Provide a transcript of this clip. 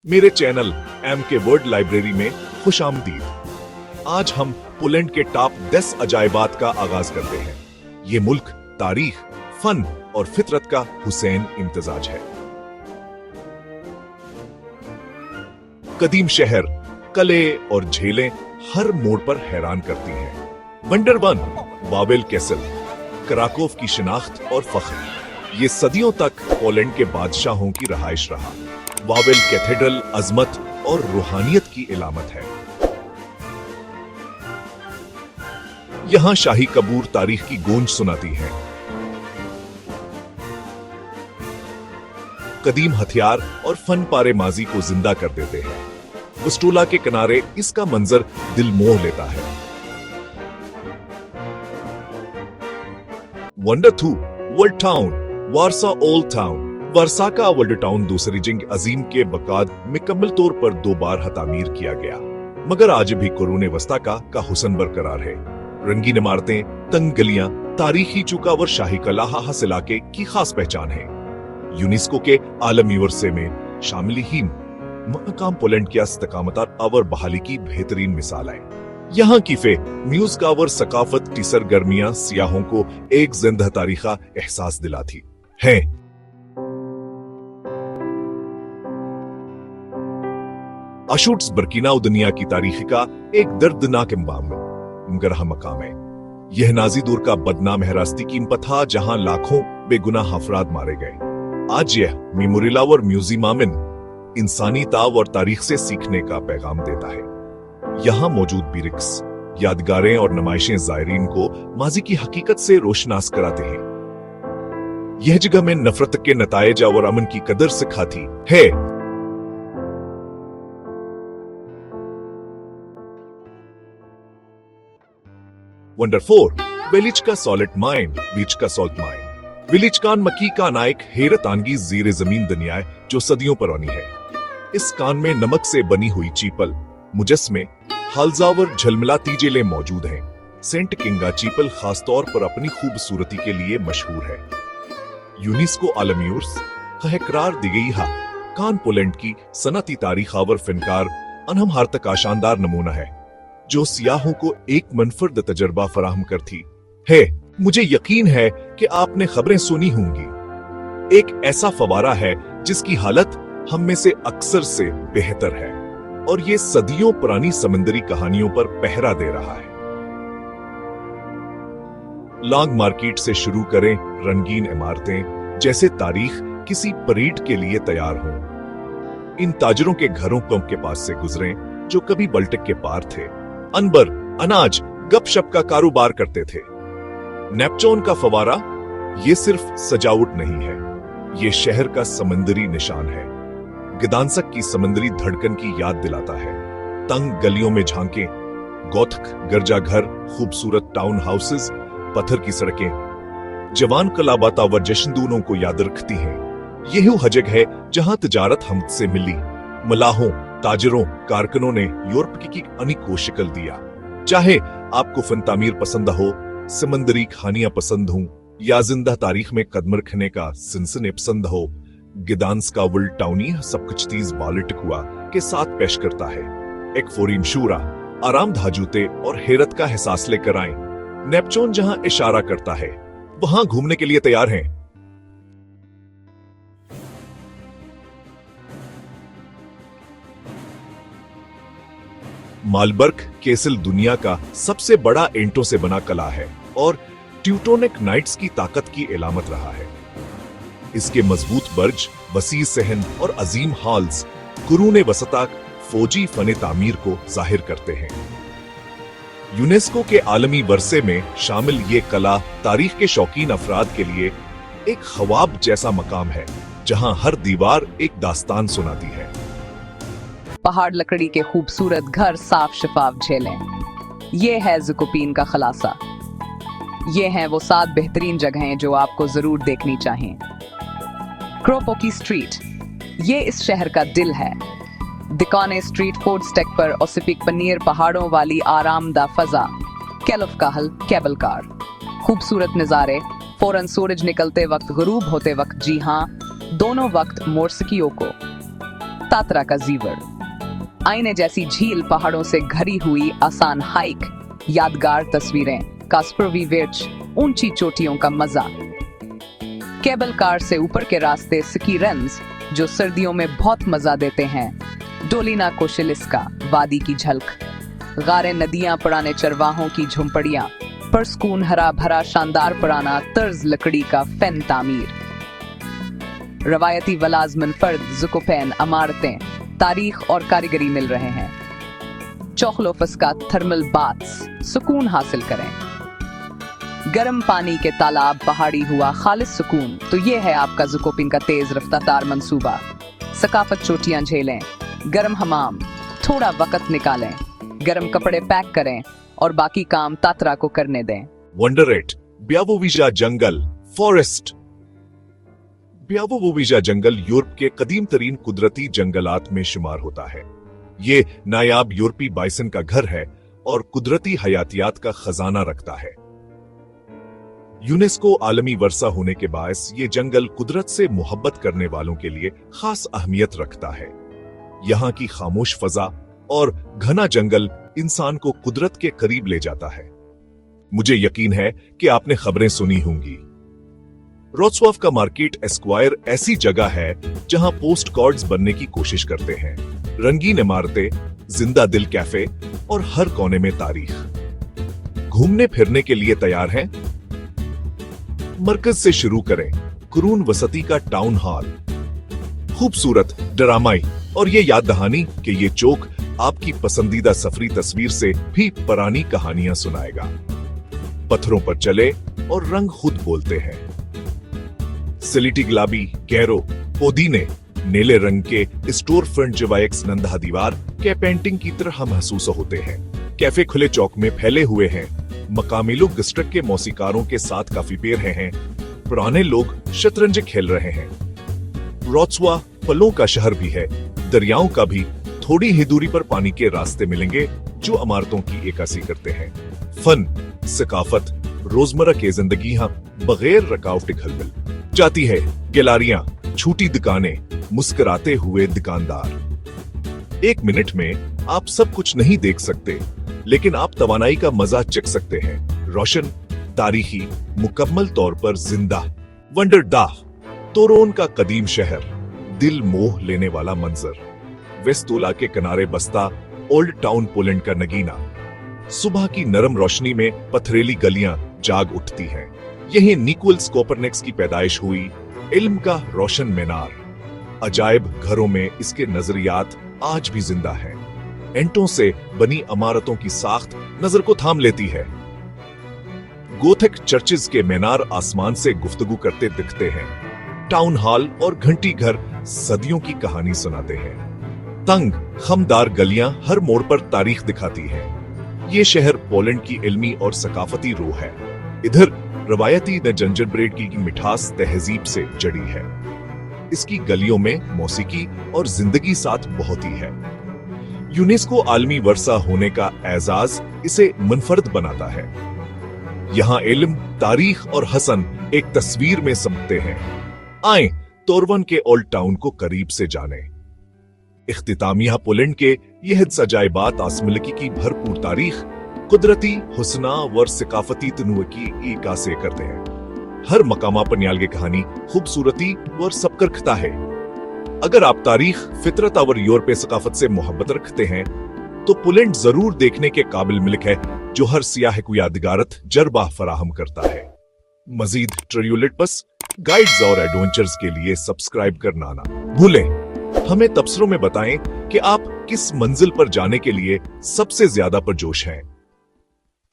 मेरे channel M के word library में खुशामदीद। आज हम पोलैंड के टॉप 10 अजायबात का आगाज करते हैं। ये मुल्क तारीख, फन और फितरत का हुसैन इम्तजाज है। कदीम शहर, कले और झीलें हर मोड़ पर हैरान करती हैं। वंडर वन, वावेल कैसल, कराकोव की शिनाख्त और फख्र, ये सदियों तक पोलैंड के बादशाहों की रहाइश रहा। वावेल कैथेड्रल अजमत और रूहानियत की इलामत है। यहां शाही कबूर तारीख की गूंज सुनाती है। कदीम हथियार और फन पारे माजी को जिंदा कर देते हैं। वस्टूला के किनारे इसका मंजर दिल मोह लेता है। Wonder two, world town, Warsaw old town. Warsaw का वर्ल्ड टाउन दूसरी जंग अजीम के बाद मुकम्मल तौर पर 2 बार तामीर किया गया, मगर आज भी कुरूने वस्ता का हुस्न बरकरार है। रंगीन इमारतें, तंग गलियां, तारीखी चुकावर शाही कला हासिल इलाके की खास पहचान है। यूनेस्को के आलमी वर्से में शामिल ही मकाम पोलैंड की इस्तकामत और बहाली की बेहतरीन मिसाल है। यहाँ की फे म्यूज कावर सकाफत की सरगर्मियां सियाहों को एक जिंदा तारीखा एहसास दिलाती है। अशूट्स बर्किनाउ दुनिया की तारीख का एक दर्दनाक मगरहा मकाम है। यह नाजी दूर का बदनाम हरासती कीमत था, जहां लाखों बेगुनाह अफराद मारे गए। आज यह मेमोरियल म्यूजियम इंसानी ताव और तारीख से सीखने का पैगाम देता है। यहाँ मौजूद बिरिक्स, यादगारें और नुमाइशें जायरीन को माजी की हकीकत से रोशनास कराते हैं। यह जगह में नफरत के नतायज और अमन की कदर सिखाती है। वंडर 4, वेलिचका सॉलिड माइन, बीच का सॉल्ट माइन। विलिचकान मकी का नायक हैरत आनगी जीरे जमीन दुनिया है जो सदियों पुरानी है। इस कान में नमक से बनी हुई चीपल, मुजस्मे, हालजावर झलमिलाती जेलें मौजूद हैं। सेंट किंगा चीपल खासतौर पर अपनी खूबसूरती के लिए मशहूर है। यूनेस्को आलमी उर्स का करार दी गई है। कान पोलैंड की सनती तारीख आवर फनकार अनहम हार्त का शानदार नमूना है, जो सियाहों को एक मनफर्द तजर्बा फराहम करती है। मुझे यकीन है कि आपने खबरें सुनी होंगी। एक ऐसा फवारा है जिसकी हालत हम में से अक्सर से बेहतर है और ये सदियों पुरानी समंदरी कहानियों पर पहरा दे रहा है। लॉन्ग मार्केट से शुरू करें, रंगीन इमारतें जैसे तारीख किसी परेड के लिए तैयार हों। इन ताजरों के घरों के पास से गुजरें जो कभी बल्टिक के पार थे, अनबर, अनाज, गपशप का कारोबार करते थे। नेपचून का फवारा ये सिर्फ सजावट नहीं है, ये शहर का समंदरी निशान है। गदांसक की समंदरी धड़कन की याद दिलाता है। तंग गलियों में झांके, गौथक गिरजाघर, खूबसूरत टाउन हाउसेस, पत्थर की सड़कें जवान कलाबाता व जश्नदूनों को याद रखती हैं। यही वो जगह है जहां तिजारत हमद से मिली। मलाहों, ताजरों, कारकुनों ने यूरोप की अनेकों शिकल दिया। चाहे आपको फन तामीर पसंद हो, समंदरी कहानियां पसंद हो या जिंदा तारीख में कदम रखने का सिलसिले पसंद हो, गिदांस का वर्ल्ड टाउनी सब कुछ चीज बालिटिकुआ के साथ पेश करता है। एक फोरीम शूरा, आरामदाह जूते और हैरत का एहसास लेकर आए। नेपचून जहां इशारा करता है, वहां घूमने के लिए तैयार हैं। मालबर्ग केसल दुनिया का सबसे बड़ा ईंटों से बना किला है और ट्यूटोनिक नाइट्स की ताकत की इलामत रहा है। इसके मजबूत बर्ज, वसी सहन और अजीम हॉल्स कुरूने वसता फौजी फने तामीर को जाहिर करते हैं। यूनेस्को के आलमी वर्से में शामिल ये किला तारीख के शौकीन अफराद के लिए एक ख्वाब जैसा मकाम है, जहां हर दीवार एक दास्तान सुनाती है। पहाड़ लकड़ी के खूबसूरत घर, साफ शफाफ झेलें। ये है ज़ुकोपिन का खलासा। ये हैं वो 7 बेहतरीन जगहें जो आपको जरूर देखनी चाहिए। क्रोपोकी स्ट्रीट, ये इस शहर का दिल है। दिकाने स्ट्रीट फूड स्टेक पर ओसिपिक पनीर, पहाड़ों वाली आरामदा फजा, कैलफ काहल केबल कार, खूबसूरत नज़ारे, फौरन सूरज निकलते वक्त, गुरूब होते वक्त, जी हाँ, दोनों वक्त मोर्सिकियों को। तात्रा का जीवर, आईने जैसी झील, पहाड़ों से घरी हुई आसान हाइक, यादगार तस्वीरें, कास्परवी विच, ऊंची चोटियों का मजा, केबल कार से ऊपर के रास्ते, स्की रन्स जो सर्दियों में बहुत मजा देते हैं, डोलिना कोशिलिस्का, वादी की झलक, गारे, नदियां, पुराने चरवाहों की झुंपड़ियां, परस्कून, हरा भरा शानदार पुराना तर्ज लकड़ी का फैन तामीर, रवायती वलाज मुनफर्द ज़ुकोपैन इमारतें, तारीख और कारीगरी मिल रहे हैं। चौखलोफस का थर्मल बाथ्स, सुकून हासिल करें। गर्म पानी के तालाब, पहाड़ी हुआ खालिस सुकून। तो ये है आपका ज़ुकोपिन का तेज रफ्तार मंसूबा। सकाफत चोटियां झेलें, गर्म हमाम, थोड़ा वक्त निकालें, गर्म कपड़े पैक करें और बाकी काम तात्रा को करने दें। वंडरेट ब्यावोविजा जंगल फॉरेस्ट। ब्यावोविजा जंगल यूरोप के कदीम तरीन कुदरती जंगलात में शुमार होता है। ये नायाब यूरोपी बाइसन का घर है और कुदरती हयातियात का खजाना रखता है। यूनेस्को आलमी वर्सा होने के बायस ये जंगल कुदरत से मोहब्बत करने वालों के लिए खास अहमियत रखता है। यहाँ की खामोश फजा और घना जंगल इंसान को कुदरत के करीब ले जाता है। मुझे यकीन है कि आपने खबरें सुनी होंगी। रोत्सवाफ का मार्केट एस्क्वायर ऐसी जगह है जहां पोस्ट कार्ड्स बनने की कोशिश करते हैं। रंगीन इमारतें, जिंदा दिल कैफे और हर कोने में तारीख। घूमने फिरने के लिए तैयार हैं? मरकज से शुरू करें। कुरून वसती का टाउन हॉल, खूबसूरत, ड्रामाई और ये याद दहानी कि ये चौक आपकी पसंदीदा सफरी तस्वीर से भी पुरानी कहानियां सुनाएगा। पत्थरों पर चले और रंग खुद बोलते हैं। सिलिटी गुलाबी, गैरो, पोदीने, नीले रंग के स्टोर फ्रंट जवाइक्स नंदा दीवार के पेंटिंग की तरह महसूस होते हैं। कैफे खुले चौक में फैले हुए हैं। मकामी लोग डिस्ट्रिक्ट के मौसीकारों के साथ काफी पेर हैं। पुराने लोग शतरंज खेल रहे हैं। रोत्सवा फलों का शहर भी है, दरियाओं का भी। थोड़ी ही दूरी पर पानी के रास्ते मिलेंगे जो इमारतों की इक्कासी करते हैं। फन, सकाफत, रोजमर्रा की जिंदगी यहाँ बगैर रुकावट घल जाती है। गैलरियां, छोटी दुकानें, मुस्कुराते हुए दुकानदार। एक मिनट में आप सब कुछ नहीं देख सकते, लेकिन आप तवानाई का मजा चख सकते हैं। रोशन, तारीखी, मुकम्मल तौर पर जिंदा। वंडरडाह, तोरोन का कदीम शहर, दिल मोह लेने वाला मंजर। वेस्तोला के किनारे बसता ओल्ड टाउन पोलैंड का नगीना। सुबह की नरम रोशनी में पथरेली गलियां जाग उठती हैं। यही निकोलस कोपरनिकस की पैदाइश हुई। इल्म का रोशन मीनार। अजायब घरों में इसके नजरियात आज भी जिंदा हैं। एंटों से बनी इमारतों की साख्त नजर को थाम लेती है। गोथिक चर्चेज के मीनार आसमान से गुफ्तगू करते दिखते हैं। टाउन हॉल और घंटी घर सदियों की कहानी सुनाते हैं। तंग, खमदार गलियां हर मोड़ पर तारीख दिखाती हैं। ये शहर पोलैंड की इल्मी और सकाफती रूह है। इधर रवायती जिंजर ब्रेड की मिठास तहजीब से जड़ी है। इसकी गलियों में मौसीकी और जिंदगी साथ बहुत ही है। यूनेस्को आलमी वर्सा होने का एजाज इसे मुनफरद बनाता है। यहाँ इल्म, तारीख और हसन एक तस्वीर में समते हैं। आए तोरवन के ओल्ड टाउन को करीब से जाने। इख्तितामिया पोलैंड के यह सजाइबात आसमलकी की भरपूर तारीख, कुदरती हुस्ना व सकाफती तनुए की इकासे करते हैं। हर मकामा पर न्याल की कहानी खूबसूरती और सबकर खता है। अगर आप तारीख, फितरत और यूरोपीय सकाफत से मोहब्बत रखते हैं तो पोलैंड जरूर देखने के काबिल मुल्क है जो हर सियाह को यादगारत जरबा फराहम करता है। मजीद ट्रियोलेट बस गाइड्स और एडवेंचर्स के लिए सब्सक्राइब करना ना भूलें। हमें तबसरों में बताएं कि आप किस मंजिल पर जाने के लिए सबसे ज्यादा पुरजोश हैं।